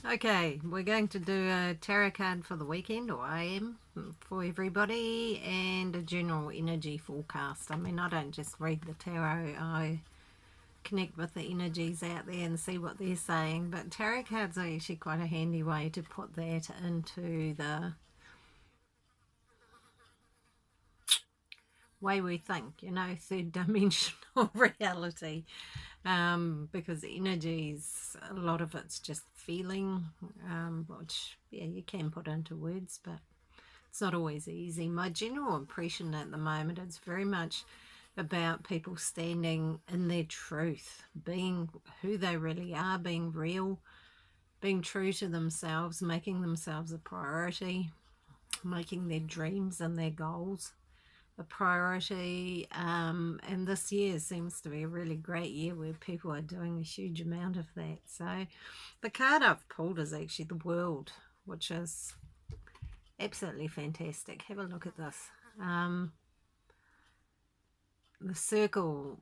Okay, we're going to do a tarot card for the weekend, or I am, for everybody, and a general energy forecast. I mean, I don't just read the tarot, I connect with the energies out there and see what they're saying. But tarot cards are actually quite a handy way to put that into the way we think, third dimensional reality. Because energies, a lot of it's just feeling, which, yeah, you can put into words, but it's not always easy. My general impression at the moment is very much about people standing in their truth, being who they really are, being real, being true to themselves, making themselves a priority, making their dreams and their goals a priority. And this year seems to be a really great year where people are doing a huge amount of that. So the card I've pulled is actually the World, which is absolutely fantastic. Have a look at this. The circle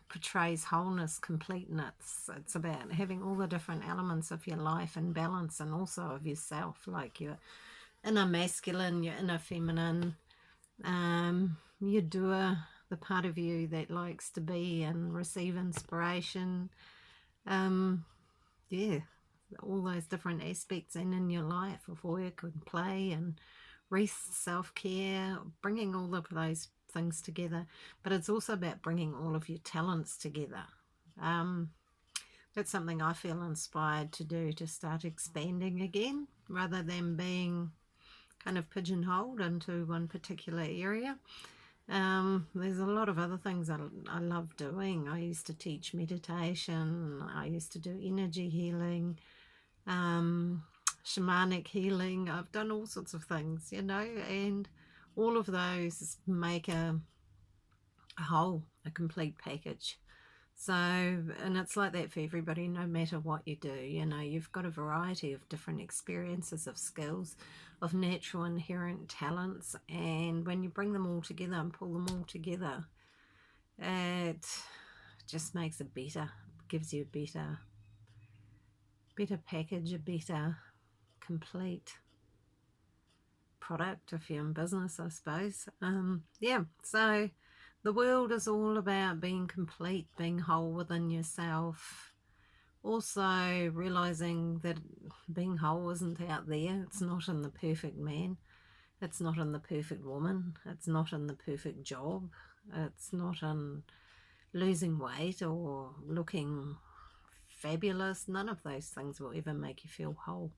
portrays wholeness, completeness. It's about having all the different elements of your life in balance, and also of yourself, like your inner masculine, your inner feminine, your doer, the part of you that likes to be and receive inspiration. Yeah, all those different aspects, and in your life of work and play and rest, self-care, bringing all of those things together. But it's also about bringing all of your talents together. um, that's something I feel inspired to do, to start expanding again rather than being kind of pigeonholed into one particular area. There's a lot of other things I love doing. I used to teach meditation, I used to do energy healing, um, shamanic healing. I've done all sorts of things, and all of those make a whole, a complete package. So, and it's like that for everybody, no matter what you do. You've got a variety of different experiences, of skills, of natural inherent talents, and when you bring them all together and pull them all together, it just makes it better, gives you a better package, a better complete product if you're in business, I suppose. Yeah, so the World is all about being complete, being whole within yourself. Also realizing that being whole isn't out there. It's not in the perfect man. It's not in the perfect woman. It's not in the perfect job. It's not in losing weight or looking fabulous. None of those things will ever make you feel whole.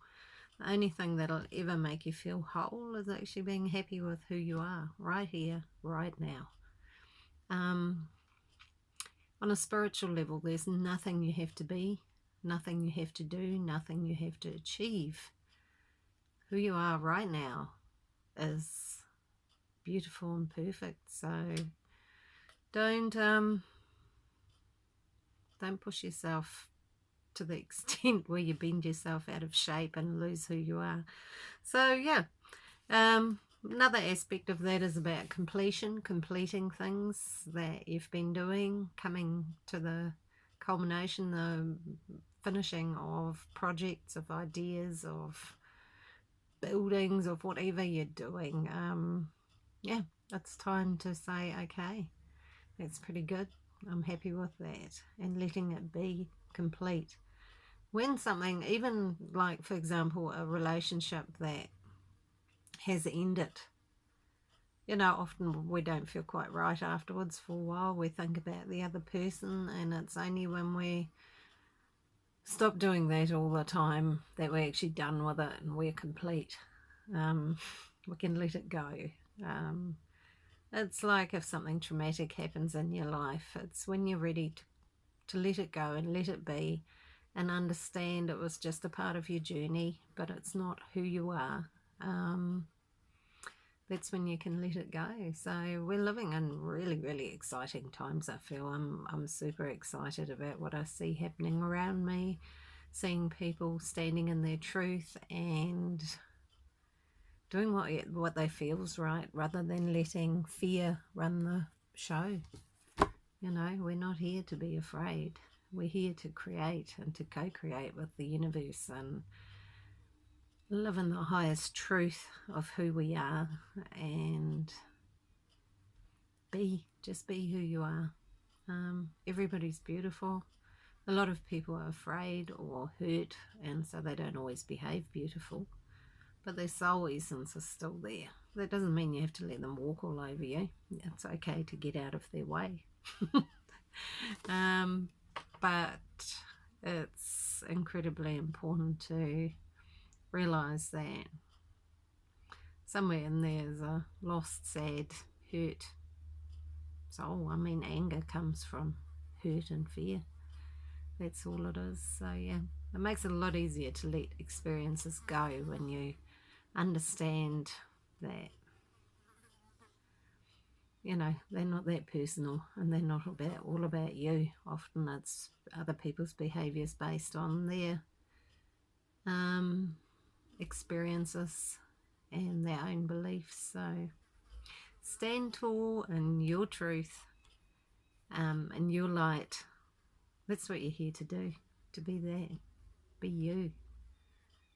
The only thing that'll ever make you feel whole is actually being happy with who you are right here, right now. On a spiritual level, there's nothing you have to be, nothing you have to do, nothing you have to achieve. Who you are right now is beautiful and perfect. So don't push yourself to the extent where you bend yourself out of shape and lose who you are. So yeah, another aspect of that is about completing things that you've been doing, coming to the culmination, the finishing of projects, of ideas, of buildings, of whatever you're doing. Yeah, it's time to say, okay, that's pretty good. I'm happy with that, and letting it be complete. When something, even like, for example, a relationship that has ended, often we don't feel quite right afterwards for a while. We think about the other person, and it's only when we stop doing that all the time that we're actually done with it and we're complete. We can let it go. It's like if something traumatic happens in your life, it's when you're ready to let it go and let it be, and understand it was just a part of your journey, but it's not who you are. That's when you can let it go. So we're living in really, really exciting times. I feel I'm super excited about what I see happening around me, seeing people standing in their truth and doing what they feels right, rather than letting fear run the show. We're not here to be afraid. We're here to create and to co-create with the universe and live in the highest truth of who we are and just be who you are. Everybody's beautiful. A lot of people are afraid or hurt, and so they don't always behave beautiful, but their soul essence is still there. That doesn't mean you have to let them walk all over you. It's okay to get out of their way. But it's incredibly important to realize that somewhere in there is a lost, sad, hurt soul. I mean, anger comes from hurt and fear. That's all it is. So yeah, it makes it a lot easier to let experiences go when you understand that, you know, they're not that personal and they're not all about you. Often it's other people's behaviours based on their experiences and their own beliefs. So stand tall in your truth, in your light. That's what you're here to do, to be that. Be you.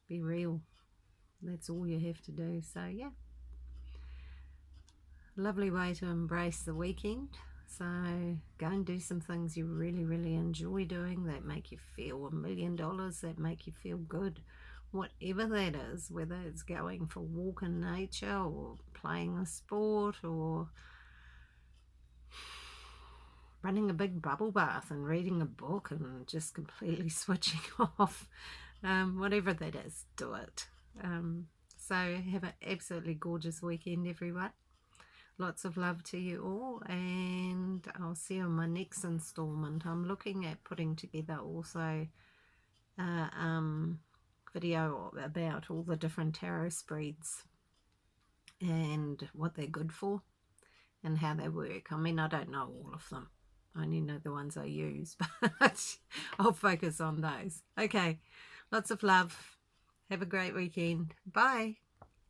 Be real. That's all you have to do. So yeah, lovely way to embrace the weekend. So go and do some things you really, really enjoy doing, that make you feel $1 million, that make you feel good. Whatever that is, whether it's going for a walk in nature or playing a sport or running a big bubble bath and reading a book and just completely switching off. Whatever that is, do it. So have an absolutely gorgeous weekend, everyone. Lots of love to you all, and I'll see you on my next installment. I'm looking at putting together also a video about all the different tarot spreads and what they're good for and how they work. I mean, I don't know all of them. I only know the ones I use, but I'll focus on those. Okay, lots of love. Have a great weekend. Bye.